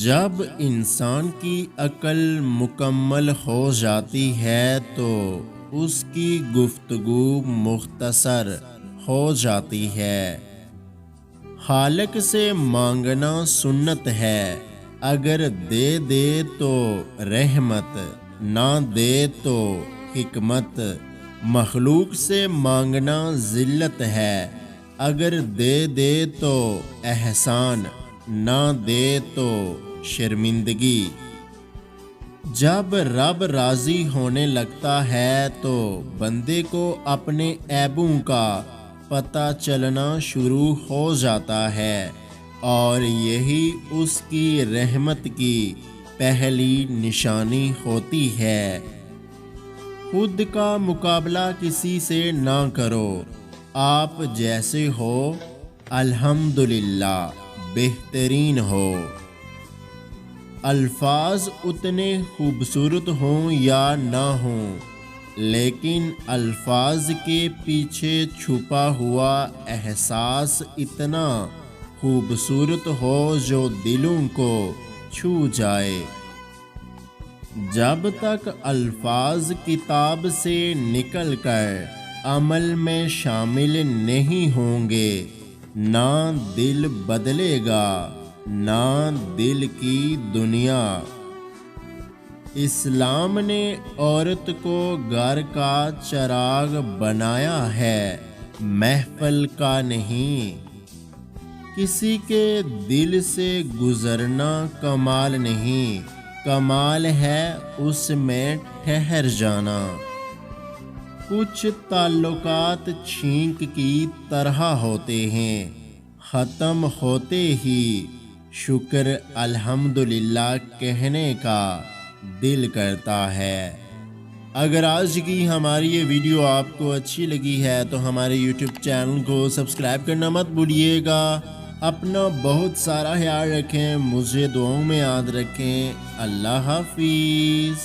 जब इंसान की अकल मुकम्मल हो जाती है तो उसकी गुफ्तगू मुख्तसर हो जाती है। खालिक से मांगना सुन्नत है, अगर दे दे तो रहमत, ना दे तो हिकमत। मखलूक से मांगना जिल्लत है, अगर दे दे तो एहसान, ना दे तो शर्मिंदगी। जब रब राज़ी होने लगता है तो बंदे को अपने ऐबों का पता चलना शुरू हो जाता है और यही उसकी रहमत की पहली निशानी होती है। खुद का मुकाबला किसी से ना करो, आप जैसे हो अल्हम्दुलिल्लाह बेहतरीन हो। अल्फाज उतने खूबसूरत हों या ना हों, लेकिन अल्फाज के पीछे छुपा हुआ एहसास इतना खूबसूरत हो जो दिलों को छू जाए। जब तक अल्फाज किताब से निकलकर अमल में शामिल नहीं होंगे, ना दिल बदलेगा ना दिल की दुनिया। इस्लाम ने औरत को घर का चिराग बनाया है, महफिल का नहीं। किसी के दिल से गुजरना कमाल नहीं, कमाल है उसमें ठहर जाना। कुछ ताल्लुकात छींक की तरह होते हैं, ख़त्म होते ही शुक्र अल्हम्दुलिल्लाह कहने का दिल करता है। अगर आज की हमारी ये वीडियो आपको अच्छी लगी है तो हमारे YouTube चैनल को सब्सक्राइब करना मत भूलिएगा। अपना बहुत सारा ख्याल रखें, मुझे दुआओं में याद रखें। अल्लाह हाफिज़।